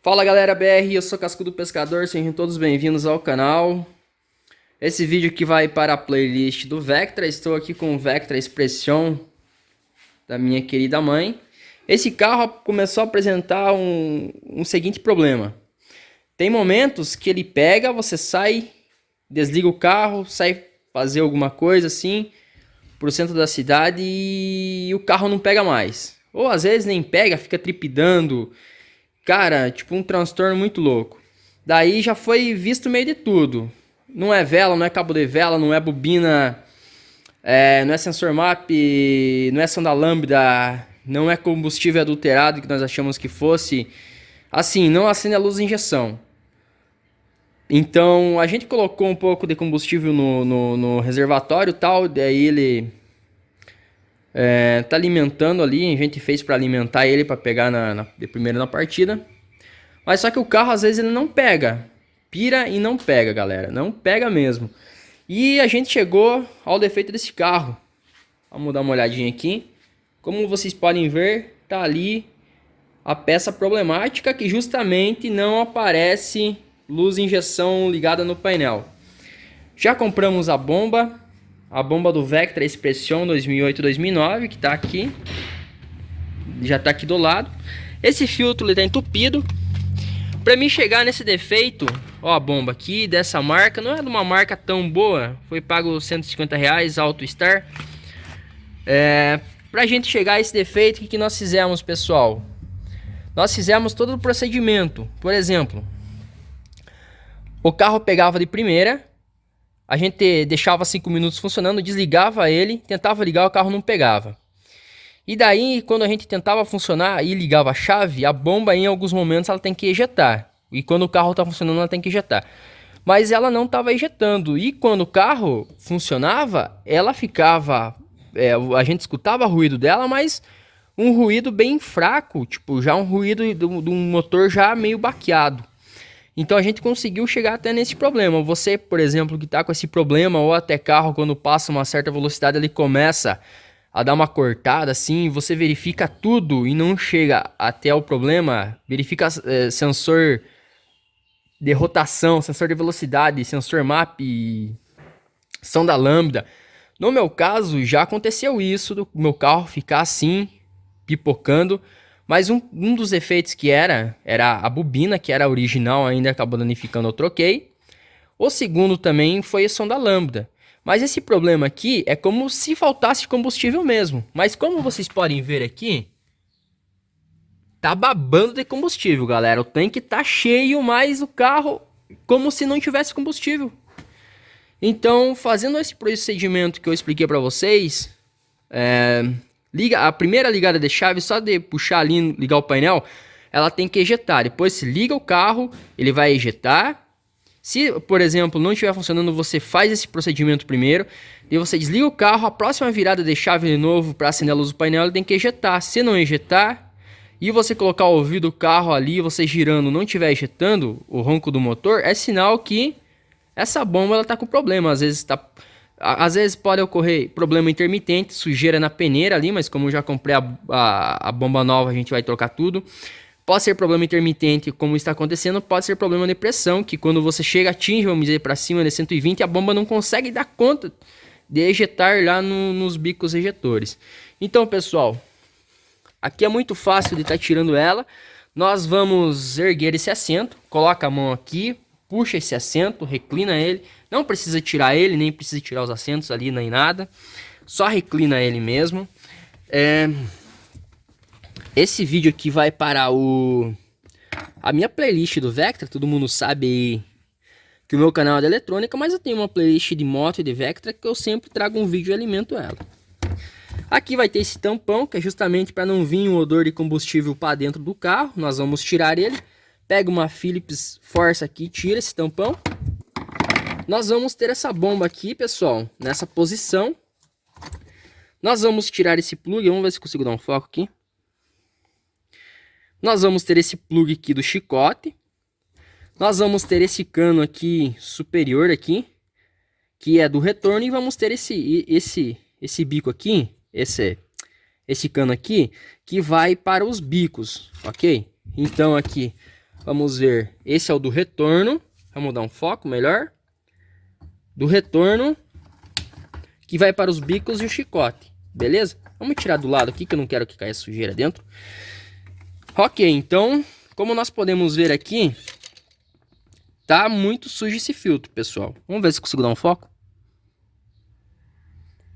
Fala galera BR, eu sou Cascudo Pescador, sejam todos bem-vindos ao canal. Esse vídeo aqui vai para a playlist do Vectra. Estou aqui com o Vectra Expression da minha querida mãe. Esse carro começou a apresentar um seguinte problema. Tem momentos que ele pega, você sai, desliga o carro, sai fazer alguma coisa assim pro centro da cidade e o carro não pega mais. Ou às vezes nem pega, fica tripidando. Cara, tipo um transtorno muito louco. Daí já foi visto meio de tudo. Não é vela, não é cabo de vela, não é bobina, não é sensor map, não é sonda lambda, não é combustível adulterado que nós achamos que fosse. Assim, não acende a luz de injeção. Então a gente colocou um pouco de combustível no reservatório e tal, daí ele tá alimentando ali, a gente fez para alimentar ele para pegar de primeira na partida. Mas só que o carro às vezes ele não pega, pira e não pega, galera, não pega mesmo. E a gente chegou ao defeito desse carro. Vamos dar uma olhadinha aqui. Como vocês podem ver, tá ali a peça problemática que justamente não aparece luz de injeção ligada no painel. Já compramos a bomba do Vectra Expression 2008-2009, que tá aqui. Já tá aqui do lado. Esse filtro ele tá entupido. Para mim chegar nesse defeito, ó, a bomba aqui dessa marca, não é de uma marca tão boa, foi pago R$150, AutoStar. Pra gente chegar a esse defeito, o que nós fizemos, pessoal? Nós fizemos todo o procedimento. Por exemplo, o carro pegava de primeira, a gente deixava 5 minutos funcionando, desligava ele, tentava ligar, o carro não pegava. E daí, quando a gente tentava funcionar e ligava a chave, a bomba em alguns momentos ela tem que ejetar. E quando o carro está funcionando, ela tem que ejetar. Mas ela não estava ejetando. E quando o carro funcionava, ela ficava... a gente escutava o ruído dela, mas um ruído bem fraco. Tipo, já um ruído de um motor já meio baqueado. Então a gente conseguiu chegar até nesse problema. Você, por exemplo, que está com esse problema, ou até carro, quando passa uma certa velocidade, ele começa a dar uma cortada assim, você verifica tudo e não chega até o problema, verifica sensor de rotação, sensor de velocidade, sensor map, sonda lambda. No meu caso, já aconteceu isso, do meu carro ficar assim, pipocando, mas um dos efeitos que era a bobina, que era original ainda, acabou danificando, eu troquei. O segundo também foi a sonda lambda. Mas esse problema aqui é como se faltasse combustível mesmo. Mas como vocês podem ver aqui, tá babando de combustível, galera. O tanque tá cheio, mas o carro como se não tivesse combustível. Então, fazendo esse procedimento que eu expliquei para vocês, a primeira ligada de chave, só de puxar ali, ligar o painel, ela tem que ejetar. Depois se liga o carro, ele vai ejetar. Se, por exemplo, não estiver funcionando, você faz esse procedimento primeiro, e você desliga o carro, a próxima virada de chave de novo para acender a luz do painel, ele tem que ejetar. Se não ejetar, e você colocar o ouvido do carro ali, você girando, não estiver ejetando o ronco do motor, é sinal que essa bomba está com problema. Às vezes pode ocorrer problema intermitente, sujeira na peneira ali, mas como eu já comprei a bomba nova, a gente vai trocar tudo. Pode ser problema intermitente, como está acontecendo, pode ser problema de pressão, que quando você chega, atinge, vamos dizer, para cima de 120, a bomba não consegue dar conta de ejetar lá nos bicos ejetores. Então, pessoal, aqui é muito fácil de estar tirando ela. Nós vamos erguer esse assento, coloca a mão aqui, puxa esse assento, reclina ele. Não precisa tirar ele, nem precisa tirar os assentos ali, nem nada. Só reclina ele mesmo. Esse vídeo aqui vai para a minha playlist do Vectra. Todo mundo sabe que o meu canal é de eletrônica, mas eu tenho uma playlist de moto e de Vectra que eu sempre trago um vídeo e alimento ela. Aqui vai ter esse tampão, que é justamente para não vir um odor de combustível para dentro do carro. Nós vamos tirar ele. Pega uma Phillips Force aqui, tira esse tampão. Nós vamos ter essa bomba aqui, pessoal, nessa posição. Nós vamos tirar esse plug, vamos ver se consigo dar um foco aqui. Nós vamos ter esse plug aqui do chicote. Nós vamos ter esse cano aqui superior aqui, que é do retorno, e vamos ter esse bico aqui, esse cano aqui, que vai para os bicos, ok? Então aqui Vamos ver, esse é o do retorno. Vamos dar um foco melhor. Do retorno, que vai para os bicos e o chicote, beleza? Vamos tirar do lado aqui, que eu não quero que caia sujeira dentro. Ok, então, como nós podemos ver aqui, tá muito sujo esse filtro, pessoal. Vamos ver se consigo dar um foco.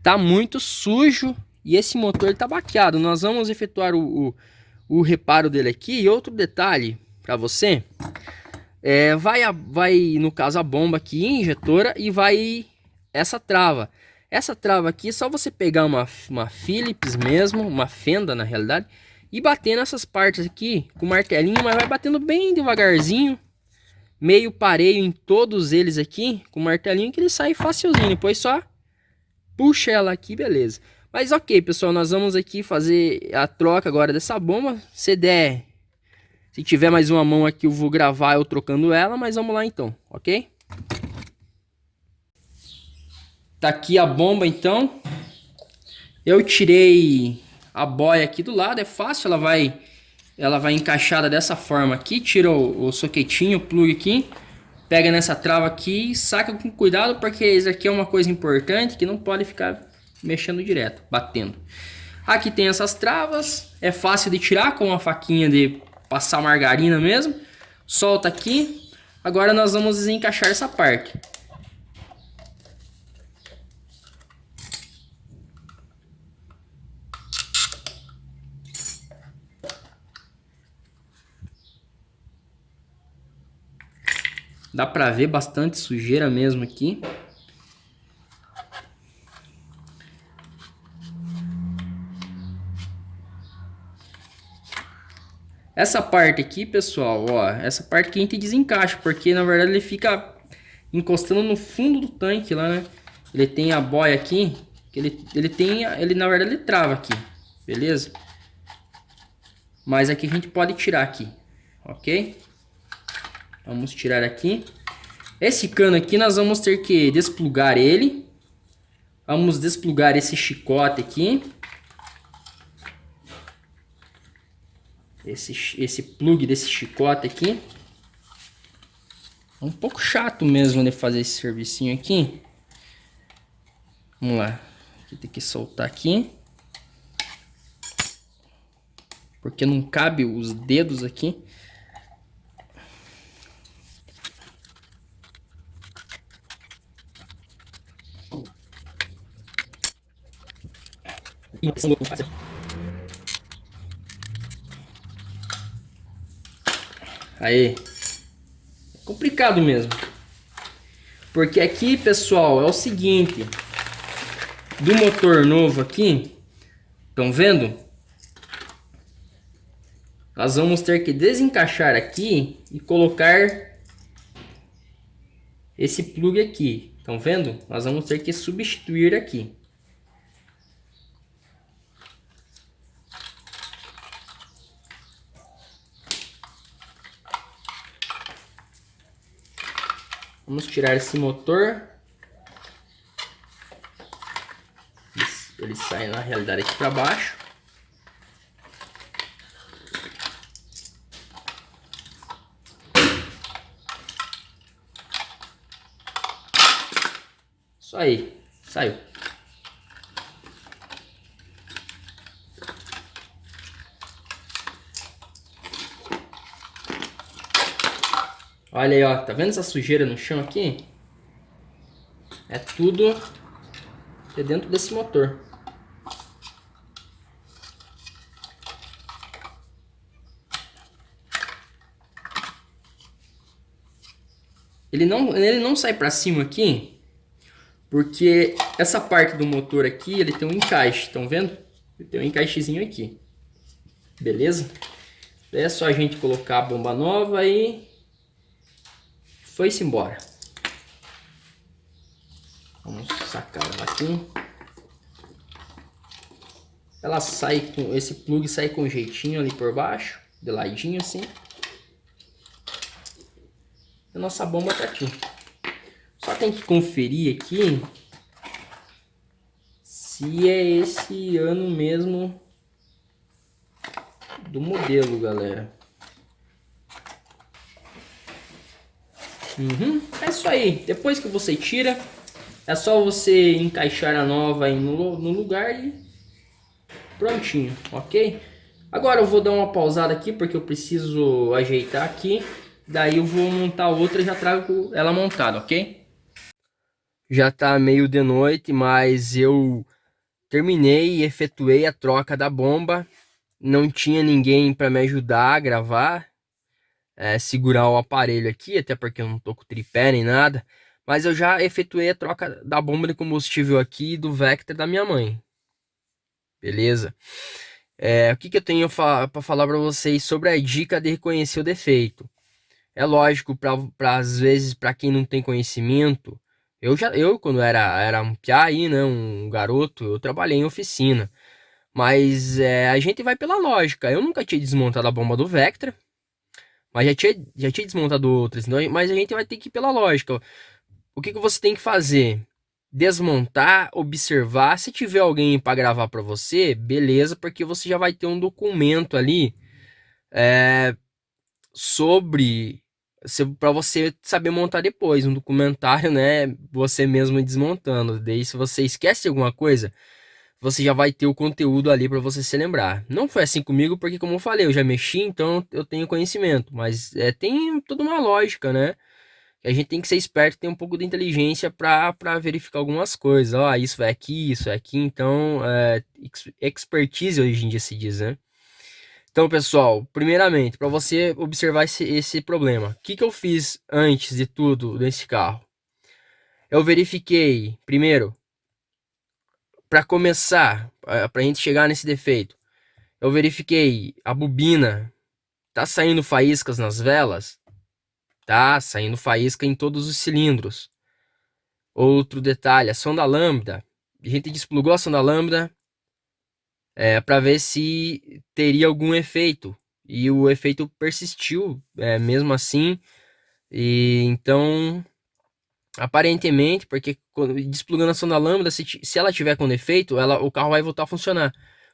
Tá muito sujo e esse motor tá baqueado. Nós vamos efetuar o reparo dele aqui. E outro detalhe para você, vai no caso a bomba aqui, injetora, e vai essa trava. Essa trava aqui é só você pegar uma Phillips mesmo, uma fenda na realidade, e bater nessas partes aqui com martelinho, mas vai batendo bem devagarzinho, meio pareio em todos eles aqui, com martelinho, que ele sai facilzinho. Depois só puxa ela aqui, beleza. Mas ok, pessoal, nós vamos aqui fazer a troca agora dessa bomba. Se tiver mais uma mão aqui, eu vou gravar eu trocando ela, mas vamos lá então, ok? Tá aqui a bomba então. Eu tirei a boia aqui do lado, é fácil, ela vai encaixada dessa forma aqui. Tira o soquetinho, o plug aqui. Pega nessa trava aqui e saca com cuidado, porque isso aqui é uma coisa importante que não pode ficar mexendo direto, batendo. Aqui tem essas travas, é fácil de tirar com uma faquinha de passar margarina mesmo. Solta aqui. Agora nós vamos desencaixar essa parte. Dá pra ver bastante sujeira mesmo aqui. Essa parte aqui, pessoal, ó, essa parte aqui a gente desencaixa, porque na verdade ele fica encostando no fundo do tanque lá, né? Ele tem a boia aqui, que ele na verdade ele trava aqui, beleza? Mas aqui a gente pode tirar aqui, ok? Vamos tirar aqui. Esse cano aqui nós vamos ter que desplugar ele. Vamos desplugar esse chicote aqui. Esse plug desse chicote aqui. É um pouco chato mesmo de fazer esse servicinho aqui. Vamos lá. Aqui tem que soltar aqui. Porque não cabe os dedos aqui. Aí, é complicado mesmo, porque aqui, pessoal, é o seguinte, do motor novo aqui, estão vendo? Nós vamos ter que desencaixar aqui e colocar esse plug aqui, estão vendo? Nós vamos ter que substituir aqui. Vamos tirar esse motor. Ele sai na realidade aqui para baixo. Isso aí, saiu. Olha aí, ó, tá vendo essa sujeira no chão aqui? É tudo de dentro desse motor. Ele não sai pra cima aqui, porque essa parte do motor aqui, ele tem um encaixe, estão vendo? Ele tem um encaixezinho aqui. Beleza? Daí é só a gente colocar a bomba nova e foi-se embora. Vamos sacar ela aqui. Ela sai com esse plug, sai com jeitinho ali por baixo, de ladinho assim. A nossa bomba tá aqui. Só tem que conferir aqui se é esse ano mesmo do modelo, galera. É isso aí. Depois que você tira, é só você encaixar a nova aí no lugar e prontinho, ok? Agora eu vou dar uma pausada aqui porque eu preciso ajeitar aqui. Daí eu vou montar outra e já trago ela montada, ok? Já tá meio de noite, mas eu terminei e efetuei a troca da bomba. Não tinha ninguém para me ajudar a gravar, segurar o aparelho aqui, até porque eu não tô com tripé nem nada. Mas eu já efetuei a troca da bomba de combustível aqui do Vectra da minha mãe. Beleza? O que eu tenho para falar para vocês sobre a dica de reconhecer o defeito? É lógico, para às vezes, para quem não tem conhecimento, eu quando era um piá aí, né, um garoto, eu trabalhei em oficina. Mas a gente vai pela lógica. Eu nunca tinha desmontado a bomba do Vectra, mas já tinha desmontado outras. Mas a gente vai ter que ir pela lógica. O que você tem que fazer? Desmontar, observar. Se tiver alguém para gravar para você, beleza, porque você já vai ter um documento ali sobre para você saber montar depois um documentário, né? Você mesmo desmontando. Daí, se você esquece alguma coisa, você já vai ter o conteúdo ali para você se lembrar. Não foi assim comigo, porque como eu falei, eu já mexi, então eu tenho conhecimento. Mas tem toda uma lógica, né? A gente tem que ser esperto, ter um pouco de inteligência para verificar algumas coisas. Ó, isso é aqui, isso é aqui. Então, expertise hoje em dia se diz, né? Então, pessoal, primeiramente, para você observar esse problema, o que eu fiz antes de tudo nesse carro? Eu verifiquei, primeiro, para começar, para a gente chegar nesse defeito, eu verifiquei a bobina, tá saindo faíscas nas velas? Tá saindo faísca em todos os cilindros. Outro detalhe, a sonda lambda, a gente desplugou a sonda lambda para ver se teria algum efeito. E o efeito persistiu, mesmo assim. E então, aparentemente, porque desplugando a sonda lambda, se ela tiver com defeito, o carro vai voltar a funcionar.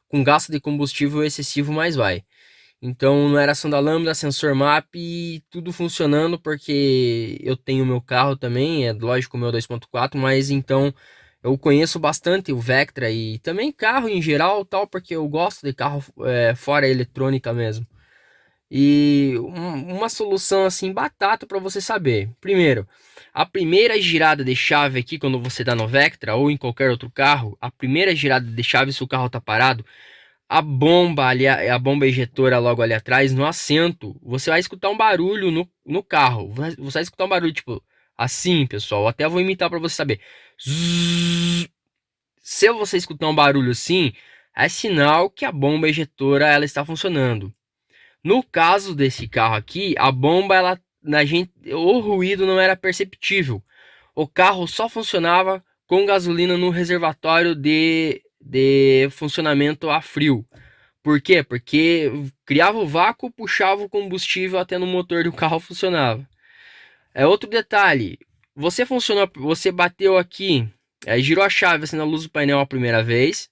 Com gasto de combustível excessivo, mais vai. Então não era sonda lambda, sensor MAP, tudo funcionando porque eu tenho meu carro também, é lógico o meu 2.4, mas então eu conheço bastante o Vectra e também carro em geral, tal, porque eu gosto de carro fora eletrônica mesmo. E uma solução assim batata para você saber. Primeiro, a primeira girada de chave aqui quando você dá no Vectra ou em qualquer outro carro, a primeira girada de chave se o carro tá parado, a bomba ali, a bomba ejetora logo ali atrás, no assento, você vai escutar um barulho no carro. Você vai escutar um barulho tipo assim, pessoal. Até vou imitar para você saber. Zzz. Se você escutar um barulho assim, é sinal que a bomba ejetora ela está funcionando. No caso desse carro aqui, a bomba o ruído não era perceptível. O carro só funcionava com gasolina no reservatório de funcionamento a frio. Por quê? Porque criava o vácuo, puxava o combustível até no motor do carro funcionava. Outro detalhe, você bateu aqui, girou a chave assim na luz do painel a primeira vez,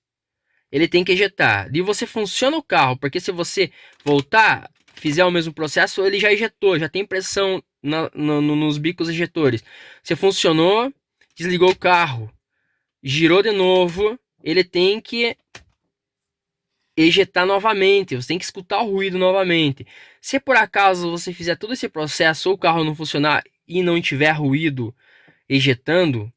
ele tem que ejetar. E você funciona o carro, porque se você voltar, fizer o mesmo processo, ele já ejetou, já tem pressão nos bicos ejetores. Você funcionou, desligou o carro, girou de novo, ele tem que ejetar novamente, você tem que escutar o ruído novamente. Se por acaso você fizer todo esse processo ou o carro não funcionar e não tiver ruído ejetando,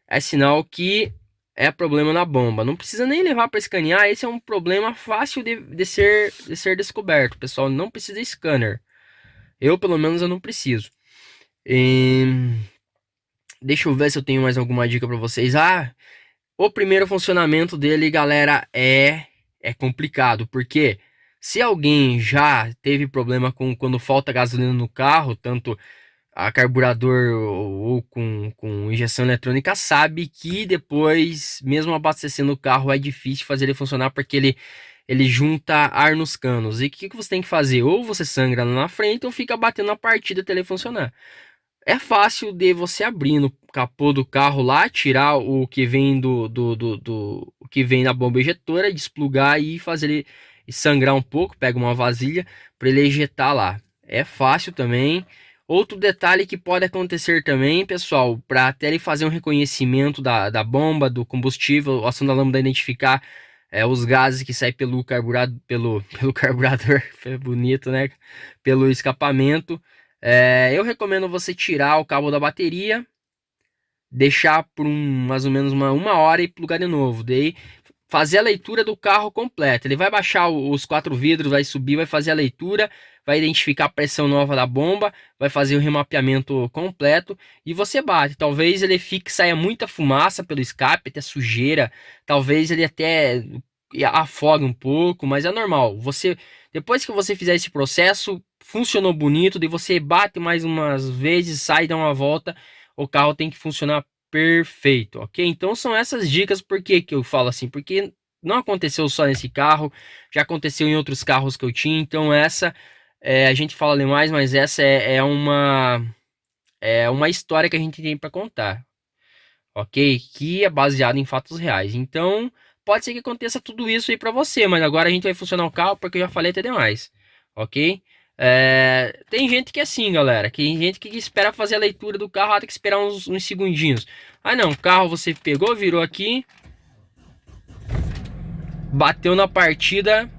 é sinal que é problema na bomba. Não precisa nem levar para escanear, esse é um problema fácil de ser descoberto, pessoal. Não precisa de scanner. Eu, pelo menos, eu não preciso. Deixa eu ver se eu tenho mais alguma dica para vocês. O primeiro funcionamento dele, galera, é complicado, porque se alguém já teve problema com quando falta gasolina no carro, tanto a carburador ou com injeção eletrônica, sabe que depois, mesmo abastecendo o carro, é difícil fazer ele funcionar porque ele junta ar nos canos. E o que você tem que fazer? Ou você sangra lá na frente ou fica batendo a partida até ele funcionar. É fácil de você abrir no capô do carro lá, tirar o que vem o que vem na bomba ejetora, desplugar e fazer ele sangrar um pouco, pega uma vasilha para ele ejetar lá. É fácil também. Outro detalhe que pode acontecer também, pessoal, para até ele fazer um reconhecimento da bomba, do combustível, a sonda lambda identificar os gases que saem pelo carburado, pelo carburador, é bonito, né? Pelo escapamento. Eu recomendo você tirar o cabo da bateria, deixar por mais ou menos uma hora e plugar de novo. Daí fazer a leitura do carro completa. Ele vai baixar os 4 vidros, vai subir, vai fazer a leitura, vai identificar a pressão nova da bomba, vai fazer o remapeamento completo e você bate. Talvez ele fique, saia muita fumaça pelo escape, até sujeira, talvez ele até afogue um pouco, mas é normal. Depois que você fizer esse processo, funcionou bonito, daí você bate mais umas vezes, sai, dá uma volta, o carro tem que funcionar perfeito, ok? Então são essas dicas. Por que eu falo assim? Porque não aconteceu só nesse carro, já aconteceu em outros carros que eu tinha. Então essa, a gente fala demais, mas essa é uma história que a gente tem para contar, ok? Que é baseada em fatos reais. Então pode ser que aconteça tudo isso aí para você, mas agora a gente vai funcionar o carro porque eu já falei até demais, ok? Tem gente que é assim, galera. Tem gente que espera fazer a leitura do carro, tem que esperar uns segundinhos. Ah, não, o carro você pegou, virou aqui, bateu na partida,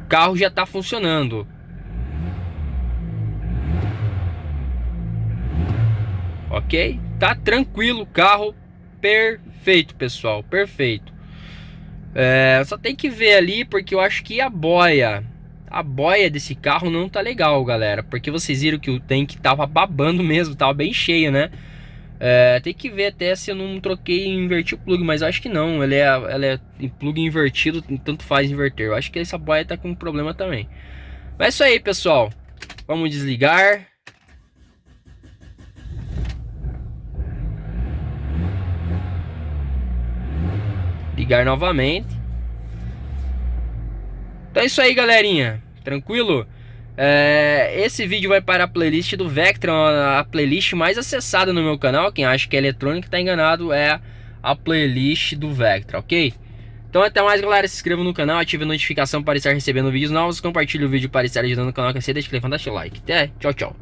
o carro já tá funcionando. Ok? Tá tranquilo o carro, perfeito, pessoal, perfeito. Só tem que ver ali, porque eu acho que a boia desse carro não tá legal, galera. Porque vocês viram que o tanque tava babando mesmo, tava bem cheio, né? Tem que ver até se eu não troquei e inverti o plug, mas eu acho que não. Ela é plug invertido, tanto faz inverter. Eu acho que essa boia tá com problema também. Mas é isso aí, pessoal. Vamos desligar. Ligar novamente. Então é isso aí, galerinha. Tranquilo? Esse vídeo vai para a playlist do Vectron, a playlist mais acessada no meu canal. Quem acha que é eletrônica tá enganado, é a playlist do Vectron, ok? Então até mais, galera. Se inscreva no canal, ative a notificação para estar recebendo vídeos novos, compartilhe o vídeo para estar ajudando o canal a crescer, deixa o like. Até, tchau, tchau.